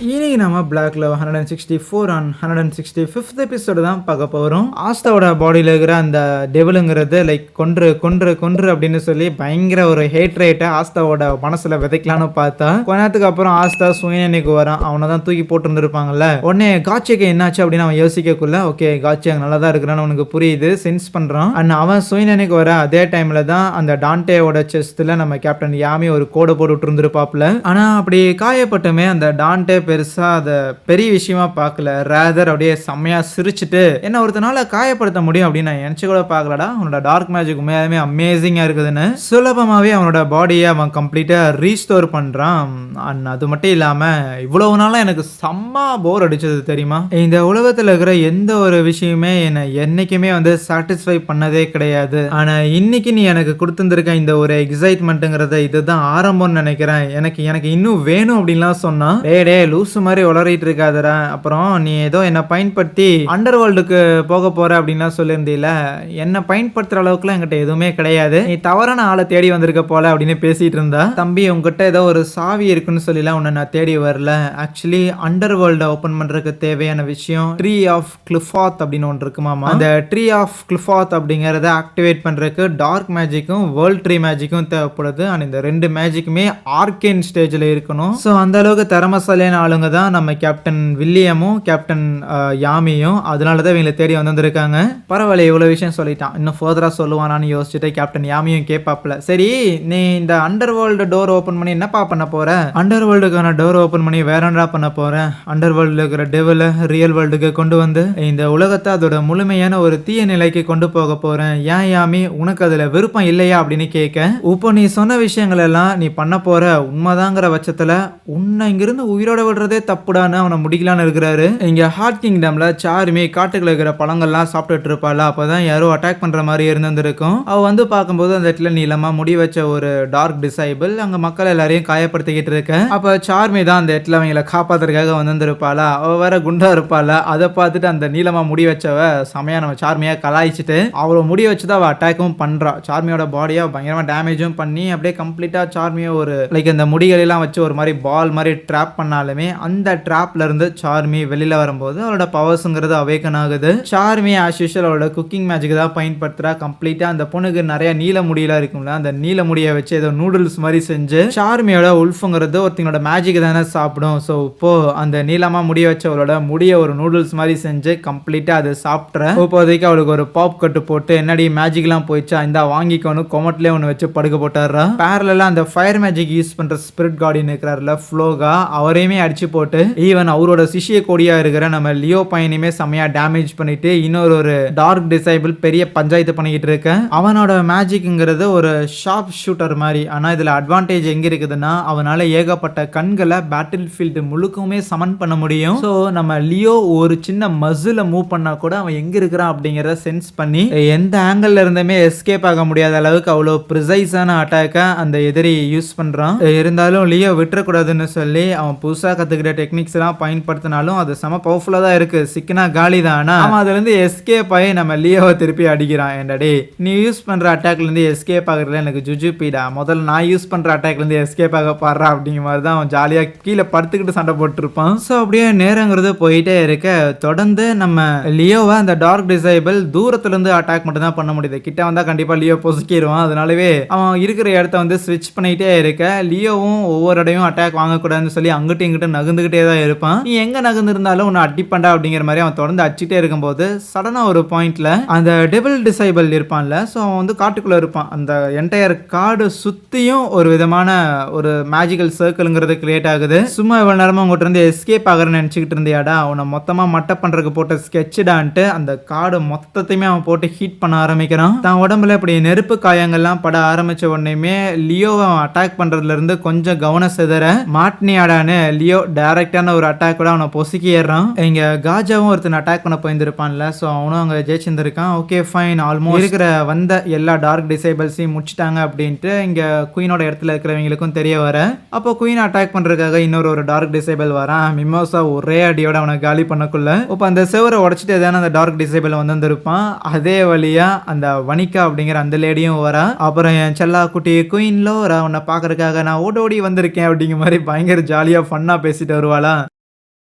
இன்னைக்கு நம்ம black love 164 and 165th episode தான் பார்க்க போகிறோம். ஆஸ்தாவோட பாடியில் இருக்கிற அந்த டெவிலுங்கிறது லைக் கொன்று கொன்று கொன்று அப்படின்னு சொல்லி பயங்கர ஒரு ஹேட் ரேட்டை ஆஸ்தாவோட மனசில் விதைக்கலான்னு பார்த்தா கொஞ்ச நேரத்துக்கு அப்புறம் ஆஸ்தா சுயநினைக்கு வரான். அவனை தான் தூக்கி போட்டுருந்துருப்பாங்கல்ல. உடனே காட்சிக்கு என்னாச்சு அப்படின்னு அவன் யோசிக்கக்குள்ள ஓகே காட்சி அங்கே நல்லா தான் இருக்கிறான்னு அவனுக்கு புரியுது, சென்ஸ் பண்ணுறான். அண்ட் அவன் சுயநினைக்கு வர அதே டைமில் தான் அந்த டான்டேவோட செஸ்ட்டில் நம்ம கேப்டன் யாமி ஒரு கோடை போட்டு விட்டுருந்துருப்பாப்புல. ஆனால் அப்படி காயப்பட்டுமே அந்த டான்டே பெருசா அதை பெரிய விஷயமா பார்க்கல. ரேதர் அப்படியே செம்மையா சிரிச்சுட்டு என்ன ஒருத்தனால காயப்படுத்த முடியும் அப்படின்னு நான் நினைச்சு கூட பார்க்கலடா. அவனோட டார்க் மேஜிக் உண்மையாலுமே அமேசிங்கா இருக்குதுன்னு சுலபமாவே அவனோட பாடியை அவன் கம்ப்ளீட்டா ரீஸ்டோர் பண்றான். அண்ட் அது மட்டும் இல்லாம இவ்வளவு நாளா எனக்கு செம்ம போர் அடிச்சது தெரியுமா. இந்த உலகத்துல இருக்கிற எந்த ஒரு விஷயமே என்னை என்னைக்குமே வந்து சாட்டிஸ்ஃபை பண்ணதே கிடையாது. ஆனா இன்னைக்கு நீ எனக்கு கொடுத்துருக்க இந்த ஒரு எக்ஸைட்மெண்ட்டுங்கிறத இதுதான் ஆரம்பம்னு நினைக்கிறேன். எனக்கு எனக்கு இன்னும் வேணும் அப்படின்லாம் சொன்னா டே லூசு மாதிரி உளறிட்டு இருக்காதரா. அப்புறம் நீ ஏதோ என்னை பயன்படுத்தி அண்டர் வேர்ல்டுக்கு போக போற அப்படின்லாம் சொல்லியிருந்தீல. என்னை பயன்படுத்துற அளவுக்குலாம் என்கிட்ட எதுவுமே கிடையாது. நீ தவறான ஆளை தேடி வந்திருக்க போல அப்படின்னு பேசிட்டு இருந்தா. தம்பி உங்ககிட்ட ஏதோ ஒரு சாவி இருக்குன்னு சொல்லிலாம் உன்னை நான் தேடி வரல. ஆக்சுவலி அண்டர் வேர்ல்டை ஓப்பன் பண்றதுக்கு தேவையான விஷயம் ட்ரீ ஆஃப் கிளிஃபாத் அப்படின்னு ஒன்று இருக்குமாமா. அந்த ட்ரீ ஆஃப் கிளிஃபாத் அப்படிங்கறத ஆக்டிவேட் பண்றதுக்கு டார்க் மேஜிக்கும் வேர்ல்ட் ட்ரீ மேஜிக்கும் தேவைப்படுது. அண்ட் இந்த ரெண்டு மேஜிக்குமே ஆர்கேன் ஸ்டேஜ்ல இருக்கணும். ஸோ அந்த அளவுக்கு திறமசாலியான ஆளுங்க தான் நம்ம கேப்டன் வில்லியமும் கேப்டன் யாமியும். அதனால தான் இவங்களை தேடி வந்திருக்காங்க. பரவாயில்ல இவ்வளவு விஷயம் சொல்லிட்டான், இன்னும் ஃபர்தரா சொல்லுவானான்னு யோசிச்சுட்டு கேப்டன் யாமியும் கேட்பாப்ல. சரி நீ இந்த அண்டர் வேர்ல்டு டோர் ஓப்பன் பண்ணி என்னப்பா பண்ண போற? அண்டர் வேர்ல்டுக்கான டோர் ஓப்பன் பண்ணி வேற என்ன பண்ண போறேன்? அண்டர் வேர்ல்டுல இருக்கிற டெவில ரியல் வேர்ல்டுக்கு கொண்டு வந்து இந்த உலகத்தை அதோட முழுமையான ஒரு தீய நிலைக்கு கொண்டு போக போறேன். ஏன் யாமி உனக்கு அதுல விருப்பம் இல்லையா அப்படின்னு கேட்க, இப்போ நீ சொன்ன விஷயங்கள் எல்லாம் நீ பண்ண போற உண்மைதாங்கிற பட்சத்துல உன்னை இங்கிருந்து உயிரோட விடுறதே தப்புடான்னு அவனை முடிக்கலான்னு இருக்கிறாரு. இங்க ஹார்ட் கிங்டம்ல சாருமே காட்டுக்குள்ள இருக்கிற பழங்கள்லாம் சாப்பிட்டுட்டு இருப்பாள். அப்பதான் யாரோ அட்டாக் பண்ற மாதிரி இருந்திருக்கும். அவ வந்து பார்க்கும்போது அந்த இடத்துல நீளமா முடி வச்ச ஒரு டார்க் டிசைபிள் அங்க மக்கள் எல்லாரையும் காயப்படுத்திக்கிட்டு இருக்க. அப்ப சார்மி தான் அந்த இடத்துல அவங்களை காப்பாத்துறதுக்காக வந்திருப்பாளா. அவ வேற குண்டா இருப்பாள. அதை பார்த்துட்டு அந்த நீளமா முடி வச்சவ சமையா நம்ம சார்மியா கலாய்ச்சிட்டு அவளை முடி வச்சுதான் அவ அட்டாக்கும் பண்றா. சார்மியோட பாடியை பயங்கரமா டேமேஜும் பண்ணி அப்படியே கம்ப்ளீட்டா சார்மியை ஒரு லைக் அந்த முடிகள் எல்லாம் வச்சு ஒரு மாதிரி பால் மாதிரி ட்ராப் பண்ணாலுமே அந்த ட்ராப்ல இருந்து சார்மி வெளியில வரும்போது அவளோட பவர்ஸ்ங்கிறது அவேக்கன் ஆகுது. சார்மி ஆஸ் யூஷுவல் அவளோட குக்கிங் மேஜிக் தான் பயன்படுத்துறா. கம்ப்ளீட்டா அந்த பொண்ணுக்கு நிறைய நீல முடியெல்லாம் இருக்கும்ல, அந்த நீல முடியை வச்சு ஏதோ நூடுல்ஸ் மாதிரி செஞ்சு சார்மியோட உல்ஃபுங்கிறது ஒருத்தங்களோட மேஜிக் தானே சாப்பிடும். ஸோ இப்போ அந்த நீளமா முடிய வச்சு அவளோட முடிய ஒரு நூடுல்ஸ் மாதிரி செஞ்சு கம்ப்ளீட்டா அதை சாப்பிட்ற. இப்போதைக்கு அவளுக்கு ஒரு பாப் கட்டு போட்டு என்னடி மேஜிக்லாம் போயிடுச்சா இந்த வாங்கிக்கணும் கொமட்லேயே ஒன்று வச்சு படுக்க போட்டாரா. பேரலா அந்த ஃபயர் மேஜிக் யூஸ் பண்ற ஸ்பிரிட் கார்டின் இருக்கிறாருல ஃப்ளோகா, அவரையுமே அடிச்சு போட்டு ஈவன் அவரோட சிஷிய கோடியா இருக்கிற நம்ம லியோ பையனையுமே செம்மையா டேமேஜ் பண்ணிட்டு இன்னொரு டார்க் டிசைபிள் பெரிய பஞ்சாயத்து பண்ணிக்கிட்டு இருக்க. அவனோட மேஜிக்ங்கிறது ஒரு ஷார்ப் ஷூட்டர் மாதிரி. ஆனா இதுல அட்வான்டேஜ் எங்க இருக்குதுன்னா அவனால ஏகப்பட்ட கண்களை பேட்டில் ஃபீல்டு முழுக்குமே சமன் பண்ண முடியும். ஸோ நம்ம லியோ ஒரு சின்ன மசில மூவ் பண்ணா கூட அவன் எங்க இருக்கிறான் அப்படிங்கிறத சென்ஸ் பண்ணி எந்த ஆங்கிள் இருந்துமே எஸ்கேப் ஆக முடியாத அளவுக்கு அவ்வளோ ப்ரிசைஸான அட்டாக்க அந்த எதிரி யூஸ் பண்றான். இருந்தாலும் லியோ விட்டுறக்கூடாதுன்னு சொல்லி அவன் புதுசா கத்துக்கிற டெக்னிக்ஸ் எல்லாம் பயன்படுத்தினாலும் அது செம பவர்ஃபுல்லா தான் இருக்கு. சிக்கனா காலி தான். அவன் அதுல இருந்து எஸ்கேப் ஆகி நம்ம லியோவை திருப்பி அடிக்கிறான். என்னடே நீ யூஸ் பண்ற அட்டாக்ல இருந்து எஸ்கேப் ஆகுறதுல எனக்கு ஜுஜுபிடா, முதல்ல நான் யூஸ் பண்ற அட்டாக்ல இருந்து எஸ்கேப் ஆக பாடுறா அப்படிங்கிற மாதிரி தான் அவன் ஜாலியா கீழே படுத்துக்கிட்டு சண்டை போட்டுருப்பான். ஸோ அப்படியே நேரங்கிறது போயிட்டே இருக்க தொடர்ந்து நம்ம லியோவை அந்த டார்க் டிசைபிள் தூரத்துல இருந்து அட்டாக் மட்டும் தான் பண்ண முடியுது. கிட்ட வந்தா கண்டிப்பா லியோ பொசுக்கிடுவான். அதனாலவே அவன் இருக்கிற இடத்த வந்து ஸ்விட்ச் பண்ணிட்டே இருக்க. லியோவும் ஒவ்வொரு இடையும் அட்டாக் வாங்கக்கூடாதுன்னு சொல்லி அங்கிட்டும் இங்கிட்டும் நகர்ந்துகிட்டே தான் இருப்பான். நீ எங்க நகர்ந்து இருந்தாலும் உன்னை அடிப்பண்டா அப்படிங்கிற மாதிரி அவன் தொடர்ந்து அடிச்சுட்டே இருக்கும்போது சடனா ஒரு பாயிண்ட்ல அந்த டெபிள் டிசைபிள் இருப்பான்ல, ஸோ அவன் வந்து காட்டுக்குள்ள இருப்பான். அந்த என்டையர் காடு சுத்தியும் ஒரு விதமான ஒரு மேஜிக்கல் சர்க்கிள்ங்கிறது கிரியேட் ஆகுது. சும்மா இவ்வளவு நேரமா உங்ககிட்ட இருந்து எஸ்கேப் ஆகிறன்னு நினைச்சுக்கிட்டு இருந்தியாடா, அவனை மொத்தமா மட்டை பண்றதுக்கு போட்ட ஸ்கெட்ச்டான்ட்டு அந்த காடு மொத்தத்தையுமே அவன் போட்டு ஹீட் பண்ண ஆரம்பிக்கிறான். தான் உடம்புல இப்படி நெருப்பு காயங்கள்லாம் பட ஆரம்பிச்ச உடனேயுமே லியோவை அட்டாக் பண்றதுல இருந்து கொஞ்சம் கவனம் சிதற மாட்னியாடான்னு லியோ டைரக்டான ஒரு அட்டாக் கூட அவனை பொசுக்கி ஏறான். இங்க காஜாவும் ஒருத்தன் அட்டாக் பண்ண போயிருந்திருப்பான்ல, ஸோ அவனும் அங்கே ஜெயிச்சிருந்திருக்கான். ஓகே ஃபைன், ஆல்மோஸ்ட் இருக்கிற வந்த எல்லா டார்க் டிசைபிள்ஸையும் முடிச்சிட்டாங்க அப்படின்ட்டு இங்க குயினோட இடத்துல இருக்கிறவங்களுக்கும் தெரிய வர. அப்போ குயின் அட்டாக் பண்றதுக்காக இன்னொரு டார்க் டிசைபிள் வரான். மிமோசா ஒரே அடியோட அவனை காலி பண்ணக்குள்ள இப்போ அந்த செவரை உடச்சிட்டு எதான அந்த டார்க் டிசைபிள் வந்திருப்பான். அதே வழியா அந்த வனிகா அப்படிங்கிற அந்த லேடியும் வரா. அப்புறம் என் செல்லா குட்டி குயின்ல அவனை பாக்குறதுக்காக நான் ஓடோடி வந்திருக்கேன் அப்படிங்கிற மாதிரி பயங்கர ஜாலியா ஃபன்னா பேசிட்டு வருவாளா.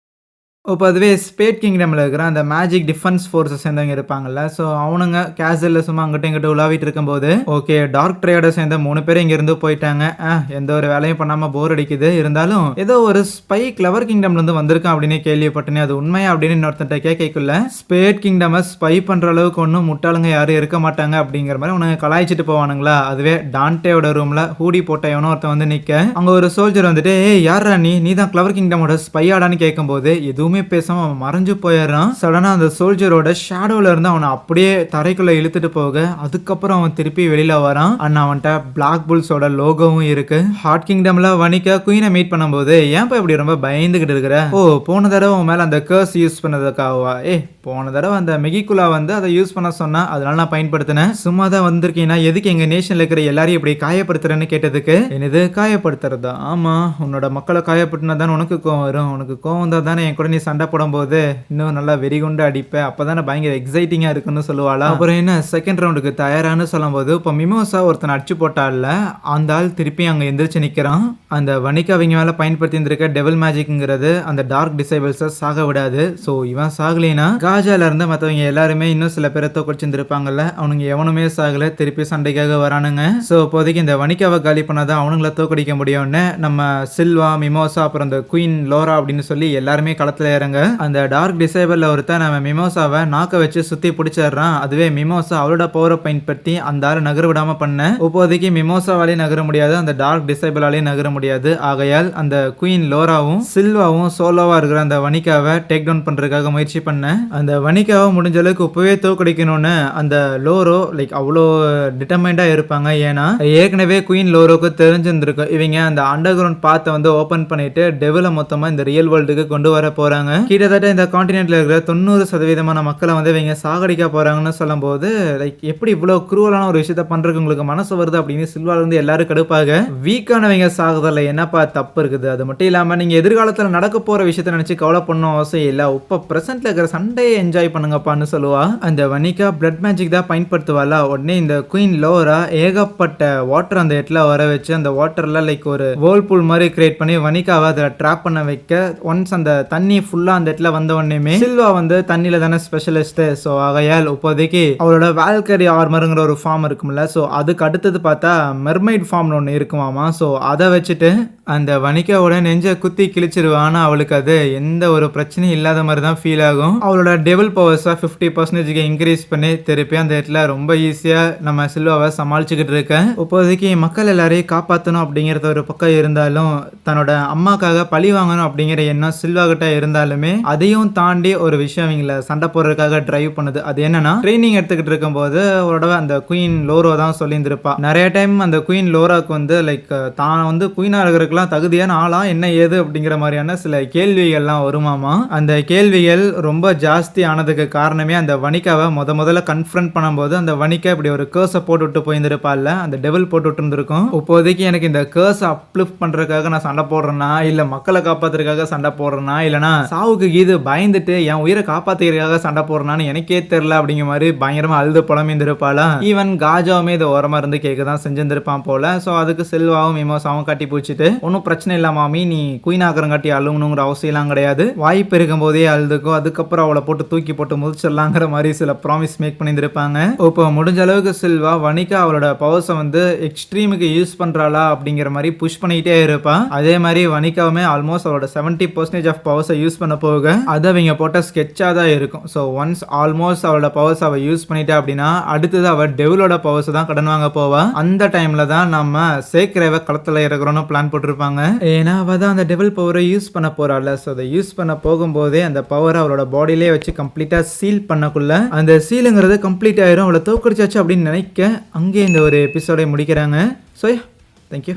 இப்போ அதுவே ஸ்பேட் கிங்டமில் இருக்கிற அந்த மேஜிக் டிஃபென்ஸ் ஃபோர்ஸை சேர்ந்தவங்க இருப்பாங்கல்ல, ஸோ அவனுங்க கேசலில் சும்மா அங்கிட்ட இங்கிட்ட உலாவிட்டு இருக்கும்போது ஓகே டார்க் ட்ரையோட சேர்ந்த 3 பேர் இங்கேருந்து போயிட்டாங்க. எந்த ஒரு வேலையும் பண்ணாமல் போர் அடிக்குது, இருந்தாலும் ஏதோ ஒரு ஸ்பை கிளவர் கிங்டம்லேருந்து வந்திருக்கான் அப்படின்னு கேள்விப்பட்டேன், அது உண்மையா அப்படின்னு இன்னொருத்தட்ட கேட்கல. ஸ்பேட் கிங்டமை ஸ்பை பண்ணுற அளவுக்கு ஒன்றும் முட்டாளுங்க யாரும் இருக்க மாட்டாங்க அப்படிங்கிற மாதிரி உனக்கு கலாய்ச்சிட்டு போவானுங்களா. அதுவே டான்டேவோட ரூமில் ஹூடி போட்ட எவனோ ஒருத்தன் வந்து நிற்க, அங்கே ஒரு சோல்ஜர் வந்துட்டு ஏய் யாரா நீ தான் கிளவர் கிங்டமோட ஸ்பையாடான்னு கேட்கும்போது எதுவுமே பேசாம அவன் மறைஞ்சு போயிடுறான். சடனா அந்த சோல்ஜரோட ஷேடோல இருந்து அவனை அப்படியே தரைக்குள்ள இழுத்துட்டு போக, அதுக்கப்புறம் அவன் திருப்பி வெளியில வரான். அண்ணா அவன்கிட்ட பிளாக் புல்ஸோட லோகோவும் இருக்கு. ஹார்ட் கிங்டம்ல வனிகா குயினை மீட் பண்ணும்போது ஏன்பா இப்படி ரொம்ப பயந்துகிட்டு இருக்கிற? ஓ போன தடவை உன் மேல அந்த கர்ஸ் யூஸ் பண்ணதுக்காகவா? போன தடவை அந்த மெகிகுலா வந்து அதை யூஸ் பண்ண சொன்னா அதனால நான் பயன்படுத்தினேன். சும்மா தான் வந்திருக்கீங்கன்னா எதுக்கு எங்க நேஷன்ல இருக்கிற எல்லாரையும் இப்படி காயப்படுத்துறேன்னு கேட்டதுக்கு என்னது காயப்படுத்துறதா? ஆமா உன்னோட மக்களை காயப்படுத்தினா தானே உனக்கு கோவம் வரும். உனக்கு கோவம் வந்தா தானே என் கூட நீ சண்டை போடும்போது இன்னும் நல்லா வெறிகுண்டு அடிப்பேன், அப்பதானே பயங்கர எக்ஸைட்டிங்கா இருக்குன்னு சொல்லுவாளா. அப்புறம் என்ன செகண்ட் ரவுண்டுக்கு தயாரானு சொல்லும் போது இப்போ மிமோசா ஒருத்தன் அடிச்சு போட்டால அந்த ஆள் திருப்பி அங்க எந்திரிச்சு நிக்கிறான். அந்த வனிகா அவங்க மேல பயன்படுத்தி இருக்க டெவல் மேஜிக்ங்கிறது அந்த டார்க் டிசைபிள்ஸை சாக விடாது. ஸோ இவன் சாகலைனா காஜால இருந்து மற்றவங்க எல்லாருமே இன்னும் சில பேரை தோக்கடிச்சிருப்பாங்கல்ல, அவனுங்க எவனுமே சாகல, திருப்பி சண்டைக்காக வரானுங்க. ஸோ இப்போதைக்கு இந்த வனிகாவை காலி பண்ணாதான் அவனுங்களை தோக்கடிக்க முடியும்னு நம்ம சில்வா மிமோசா அப்புறம் இந்த குயின் லோரா அப்படின்னு சொல்லி எல்லாருமே களத்துல இறங்க. அந்த டார்க் டிசைபிள்ல ஒருத்தன் நம்ம மிமோசாவை நாக்க வச்சு சுத்தி பிடிச்சிடுறான். அதுவே மிமோசா அவளோட பவரை பயன்படுத்தி அந்த ஆளை நகர விடாம பண்ண. இப்போதைக்கு மிமோசாவாலே நகர முடியாது, அந்த டார்க் டிசைபிளாலே நகர முடியாது. ஆகையால் அந்த குயின் லோராவும் சில்வாவும் சோலோவா இருக்கிற அந்த வனிகாவை டேக் டவுன் பண்றதுக்காக முயற்சி பண்ண. அந்த வனிகாவை முடிஞ்ச அளவுக்கு இப்பவே தோக்கடிக்கணும்னு அந்த லோரோ லைக் அவ்வளோ டிட்டர்மைண்டா இருப்பாங்க. ஏன்னா ஏற்கனவே குயின் லோரோக்கு தெரிஞ்சிருந்திருக்கு இவங்க அந்த அண்டர் கிரவுண்ட் பாத்தை வந்து ஓபன் பண்ணிட்டு டெவில மொத்தமா இந்த ரியல் வேர்ல்டுக்கு கொண்டு வர போறாங்க. கிட்டத்தட்ட இந்த கான்டினென்ட்ல இருக்கிற 90% மக்களை வந்து இவங்க சாகடிக்க போறாங்கன்னு சொல்லும் போது லைக் எப்படி இவ்வளவு குரூவலான ஒரு விஷயத்த பண்றதுக்கு உங்களுக்கு மனசு வருது அப்படின்னு சில்வால இருந்து எல்லாரும் கடுப்பாக. வீக்கானவங்க சாகுதல்ல என்னப்பா தப்பு இருக்குது? அது மட்டும் இல்லாம நீங்க எதிர்காலத்துல நடக்க போற விஷயத்த நினைச்சு கவலை பண்ணணும் அவசியம் இல்ல, இப்ப பிரசன்ட்ல இருக்கிற சண்டையை என்ஜாய் பண்ணுங்கப்பான்னு சொல்லுவா. அந்த வனிகா பிளட் மேஜிக் தான் பயன்படுத்துவாளா. உடனே இந்த குயின் லோரா ஏகப்பட்ட வாட்டர் அந்த இடத்துல வர வச்சு அந்த வாட்டர்ல லைக் ஒரு வேர்ல்பூல் மாதிரி கிரியேட் பண்ணி வனிகாவை அதில் ட்ராப் பண்ண வைக்க. ஒன்ஸ் அந்த தண்ணி ஃபுல்லா அந்த இடத்துல வந்த உடனே சில்வா வந்து தண்ணியில தானே ஸ்பெஷலிஸ்ட். ஸோ ஆகையால் இப்போதைக்கு அவளோட வால்கரி ஆர்மருங்கிற ஒரு ஃபார்ம் இருக்கும்ல, ஸோ அதுக்கு அடுத்தது பார்த்தா மெர்மைட் ஃபார்ம்னு ஒன்று இருக்குமாமா. ஸோ அதை வச்சுட்டு அந்த வனிகாவோட நெஞ்ச குத்தி கிழிச்சிருவா. ஆனால் அவளுக்கு அது எந்த ஒரு பிரச்சனையும் இல்லாத மாதிரி தான் ஃபீல் ஆகும். அவளோட டெவல் பவர்ஸை 50% இன்க்ரீஸ் பண்ணி திருப்பி அந்த இடத்துல ரொம்ப ஈஸியா நம்ம சில்வாவை சமாளிச்சுக்கிட்டு இருக்கேன். இப்போதைக்கு மக்கள் எல்லாரையும் காப்பாற்றணும் அப்படிங்கிறது ஒரு பக்கம் இருந்தாலும் தன்னோட அம்மாக்காக பழி வாங்கணும் அப்படிங்கிற எண்ணம் சில்வா கிட்ட இருந்தாலுமே அதையும் தாண்டி ஒரு விஷயம் அவங்கள சண்டை போடுறதுக்காக டிரைவ் பண்ணுது. அது என்னன்னா ட்ரைனிங் எடுத்துக்கிட்டு இருக்கும்போது அவரோட அந்த குயின் லோரோ தான் சொல்லியிருந்திருப்பா. நிறைய டைம் அந்த குயின் லோராக்கு வந்து லைக் தான் வந்து குயினா இருக்கிறதுக்குலாம் தகுதியான ஆளா என்ன ஏது அப்படிங்கிற மாதிரியான சில கேள்விகள்லாம் வருமாமா. அந்த கேள்விகள் ரொம்ப ஜாஸ்தி ஆனதுக்கு காரணமே அந்த வனிகாவை முதல்ல கன்ஃபரண்ட் பண்ணும்போது அந்த வனிகா இப்படி ஒரு கேர்ஸை போட்டுவிட்டு போயிருந்திருப்பாள்ல, அந்த டெவல் போட்டுவிட்டு இருந்திருக்கும். இப்போதைக்கு எனக்கு இந்த கேர்ஸை அப்லிஃப்ட் பண்றதுக்காக நான் சண்டை போடுறேன்னா இல்ல மக்களை காப்பாத்துறதுக்காக சண்டை போடுறேன்னா இல்லைனா சாவுக்கு கீது பயந்துட்டு என் உயிரை காப்பாத்துறதுக்காக சண்டை போடுறேன்னு எனக்கே தெரியல அப்படிங்கிற மாதிரி பயங்கரமா அழுது புலம்பிருப்பாளா. ஈவன் காஜாவுமே இது ஓரமா இருந்து கேட்க தான் செஞ்சிருந்திருப்பான் போல. ஸோ அதுக்கு செல்வாவும் மிமோசாவும் கட்டி பூச்சிட்டு ஒன்றும் பிரச்சனை இல்லை மாமி, நீ குயின் ஆக்கிறங்காட்டி அழுகணுங்கிற அவசியம்லாம் கிடையாது, வாய்ப்பு இருக்கும் போதே அழுதுக்கும், அதுக்கப்புறம் அவளை போட்டு தூக்கி போட்டு முதிச்சிடலாங்கிற மாதிரி சில ப்ராமிஸ் மேக் பண்ணியிருப்பாங்க. இப்போ முடிஞ்ச அளவுக்கு செல்வா வனிகா அவளோட பவர்ஸை வந்து எக்ஸ்ட்ரீமுக்கு யூஸ் பண்றாளா அப்படிங்கிற மாதிரி புஷ் பண்ணிட்டே இருப்பா. அதே மாதிரி வனிகாவுமே ஆல்மோஸ்ட் அவளோட 70% ஆஃப் பவர்ஸை யூஸ் பண்ண போக அது அவங்க போட்ட ஸ்கெட்சாக தான் இருக்கும். ஸோ ஒன்ஸ் ஆல்மோஸ்ட் அவளோட பவர்ஸ் அவள் யூஸ் பண்ணிட்டா அப்படின்னா அடுத்தது அவள் டெவிலோட பவர்ஸ் தான் கடன் வாங்க போவா. அந்த டைம்ல தான் நம்ம சேக்ரேவை களத்தில் இருக்கிறோன்னு பிளான் போட்டிருப்பாங்க. ஏன்னா அவள் தான் அந்த டெவில் பவரை யூஸ் பண்ண போறாள். ஸோ அதை யூஸ் பண்ண போகும்போதே அந்த பவரை அவளோட பாடியிலே வச்சு கம்ப்ளீட்டா சீல் பண்ணக்குள்ள அந்த சீலுங்கிறது கம்ப்ளீட் ஆயிரும். அவளை தோக்கடிச்சாச்சு அப்படின்னு நினைக்க அங்கே இந்த ஒரு எபிசோடை முடிக்கிறாங்க. So thank you.